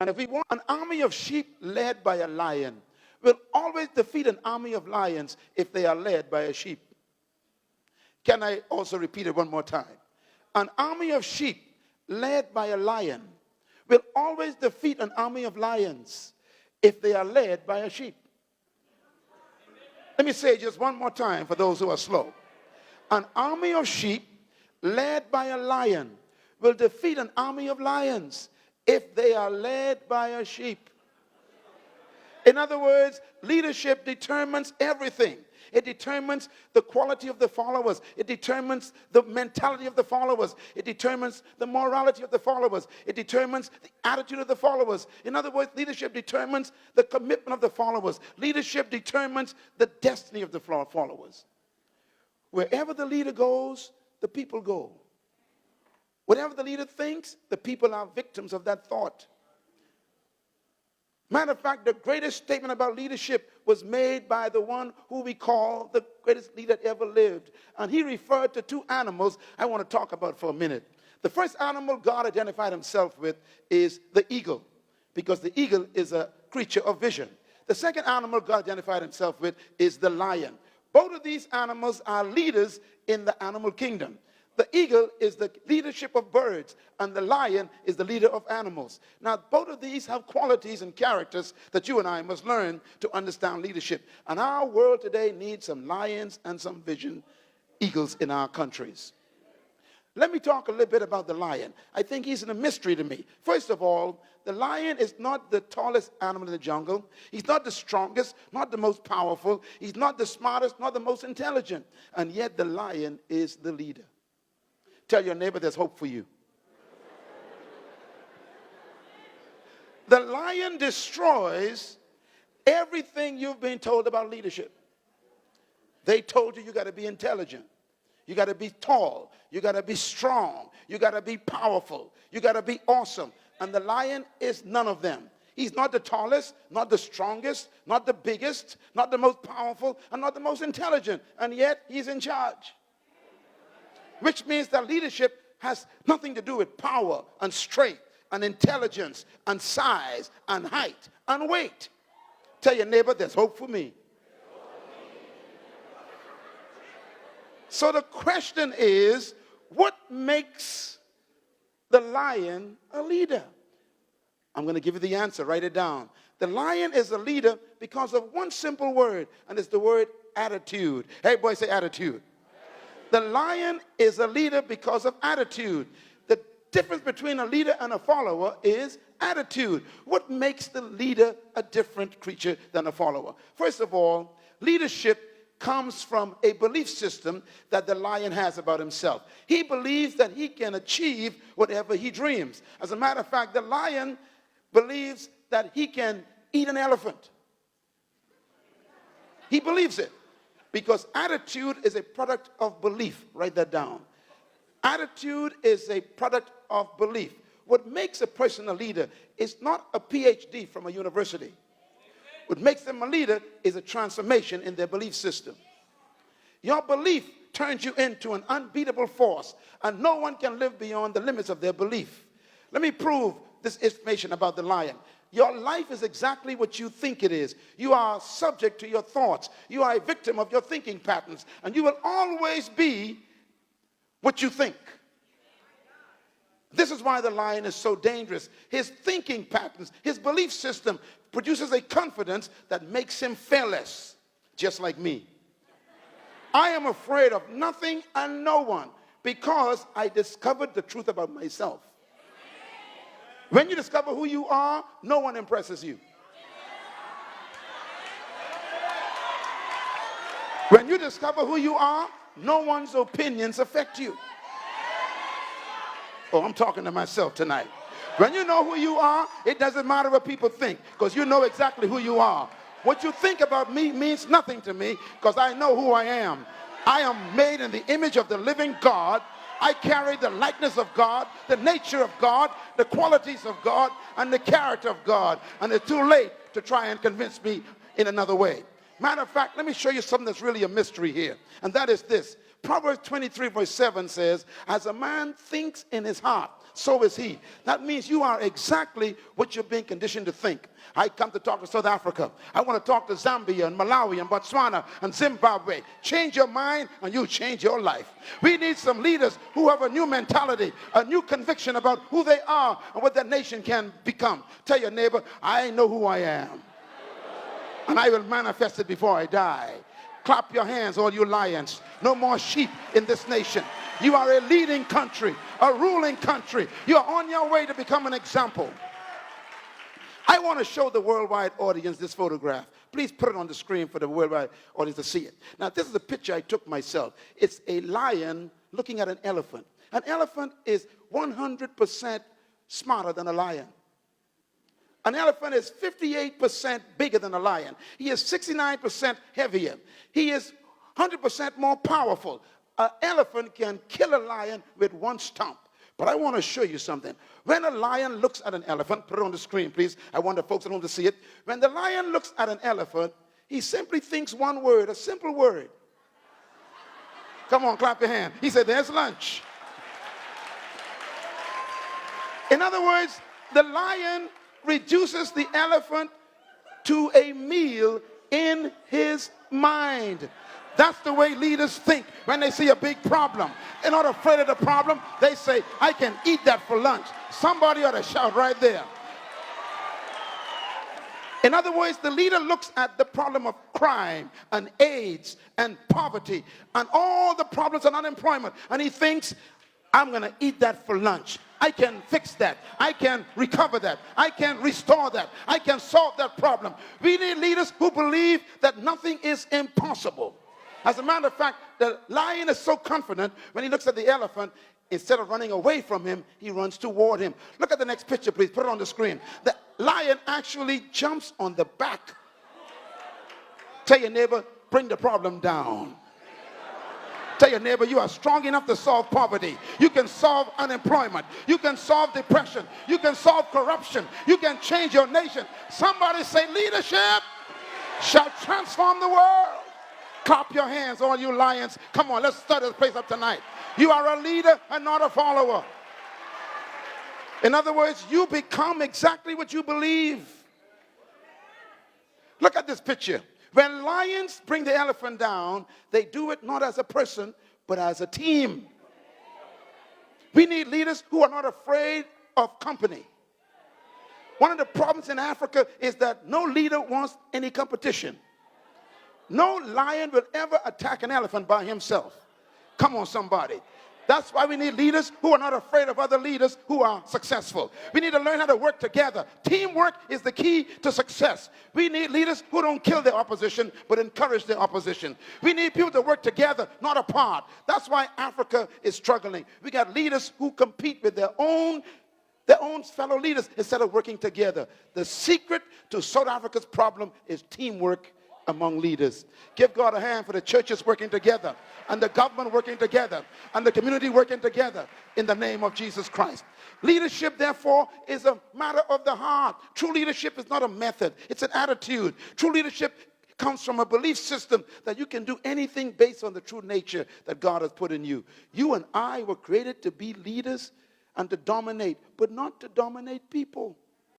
And if we want an army of sheep led by a lion, will always defeat an army of lions if they are led by a sheep. Can I also repeat it one more time? An army of sheep led by a lion will always defeat an army of lions if they are led by a sheep. Let me say it just one more time for those who are slow. An army of sheep led by a lion will defeat an army of lions if they are led by a sheep. In other words, leadership determines everything. It determines the quality of the followers. It determines the mentality of the followers. It determines the morality of the followers. It determines the attitude of the followers. In other words, leadership determines the commitment of the followers. Leadership determines the destiny of the followers. Wherever the leader goes, the people go. Whatever the leader thinks, the people are victims of that thought. Matter of fact, the greatest statement about leadership was made by the one who we call the greatest leader that ever lived. And he referred to two animals I want to talk about for a minute. The first animal God identified himself with is the eagle, because the eagle is a creature of vision. The second animal God identified himself with is the lion. Both of these animals are leaders in the animal kingdom. The eagle is the leadership of birds, and the lion is the leader of animals. Now, both of these have qualities and characters that you and I must learn to understand leadership. And our world today needs some lions and some vision eagles in our countries. Let me talk a little bit about the lion. I think he's a mystery to me. First of all, the lion is not the tallest animal in the jungle. He's not the strongest, not the most powerful. He's not the smartest, not the most intelligent. And yet the lion is the leader. Tell your neighbor there's hope for you. The lion destroys everything you've been told about leadership. They told you got to be intelligent. You got to be tall. You got to be strong. You got to be powerful. You got to be awesome. And the lion is none of them. He's not the tallest, not the strongest, not the biggest, not the most powerful, and not the most intelligent. And yet he's in charge. Which means that leadership has nothing to do with power and strength and intelligence and size and height and weight. Tell your neighbor there's hope for me. So the question is, what makes the lion a leader? I'm going to give you the answer. Write it down. The lion is a leader because of one simple word, and it's the word attitude. Hey, boy, say attitude. The lion is a leader because of attitude. The difference between a leader and a follower is attitude. What makes the leader a different creature than a follower? First of all, leadership comes from a belief system that the lion has about himself. He believes that he can achieve whatever he dreams. As a matter of fact, the lion believes that he can eat an elephant. He believes it. Because attitude is a product of belief. Write that down. Attitude is a product of belief. What makes a person a leader is not a PhD from a university. What makes them a leader is a transformation in their belief system. Your belief turns you into an unbeatable force, and no one can live beyond the limits of their belief. Let me prove this information about the lion. Your life is exactly what you think it is. You are subject to your thoughts. You are a victim of your thinking patterns. And you will always be what you think. This is why the lion is so dangerous. His thinking patterns, his belief system produces a confidence that makes him fearless, just like me. I am afraid of nothing and no one because I discovered the truth about myself. When you discover who you are, no one impresses you. When you discover who you are, no one's opinions affect you. Oh, I'm talking to myself tonight. When you know who you are, it doesn't matter what people think, because you know exactly who you are. What you think about me means nothing to me, because I know who I am. I am made in the image of the living God. I carry the likeness of God, the nature of God, the qualities of God, and the character of God. And it's too late to try and convince me in another way. Matter of fact, let me show you something that's really a mystery here. And that is this. Proverbs 23 verse 7 says, as a man thinks in his heart, so is he. That means you are exactly what you're being conditioned to think. I come to talk to South Africa. I want to talk to Zambia and Malawi and Botswana and Zimbabwe. Change your mind and you change your life. We need some leaders who have a new mentality, a new conviction about who they are and what their nation can become. Tell your neighbor, I know who I am. And I will manifest it before I die. Clap your hands, all you lions. No more sheep in this nation. You are a leading country, a ruling country. You are on your way to become an example. I want to show the worldwide audience this photograph. Please put it on the screen for the worldwide audience to see it. Now, this is a picture I took myself. It's a lion looking at an elephant. An elephant is 100% smarter than a lion. An elephant is 58% bigger than a lion. He is 69% heavier. He is 100% more powerful. An elephant can kill a lion with one stomp. But I want to show you something. When a lion looks at an elephant, put it on the screen, please. I want the folks at home to see it. When the lion looks at an elephant, he simply thinks one word, a simple word. Come on, clap your hand. He said, there's lunch. In other words, the lion reduces the elephant to a meal in his mind. That's the way leaders think when they see a big problem. They're not afraid of the problem. They say, I can eat that for lunch. Somebody ought to shout right there. In other words, the leader looks at the problem of crime and AIDS and poverty and all the problems of unemployment, and he thinks, I'm going to eat that for lunch. I can fix that. I can recover that. I can restore that. I can solve that problem. We need leaders who believe that nothing is impossible. As a matter of fact, the lion is so confident when he looks at the elephant, instead of running away from him, he runs toward him. Look at the next picture, please. Put it on the screen. The lion actually jumps on the back. Tell your neighbor, bring the problem down. Tell your neighbor, you are strong enough to solve poverty. You can solve unemployment. You can solve depression. You can solve corruption. You can change your nation. Somebody say, leadership shall transform the world. Clap your hands, all you lions. Come on, let's stir this place up tonight. You are a leader and not a follower. In other words, you become exactly what you believe. Look at this picture. When lions bring the elephant down, they do it not as a person, but as a team. We need leaders who are not afraid of company. One of the problems in Africa is that no leader wants any competition. No lion will ever attack an elephant by himself. Come on, somebody. That's why we need leaders who are not afraid of other leaders who are successful. We need to learn how to work together. Teamwork is the key to success. We need leaders who don't kill their opposition, but encourage their opposition. We need people to work together, not apart. That's why Africa is struggling. We got leaders who compete with their own fellow leaders instead of working together. The secret to South Africa's problem is teamwork among leaders. Give God a hand for the churches working together and the government working together and the community working together in the name of Jesus Christ. Leadership, therefore, is a matter of the heart. True leadership is not a method. It's an attitude. True leadership comes from a belief system that you can do anything based on the true nature that God has put in you. You and I were created to be leaders and to dominate, but not to dominate people.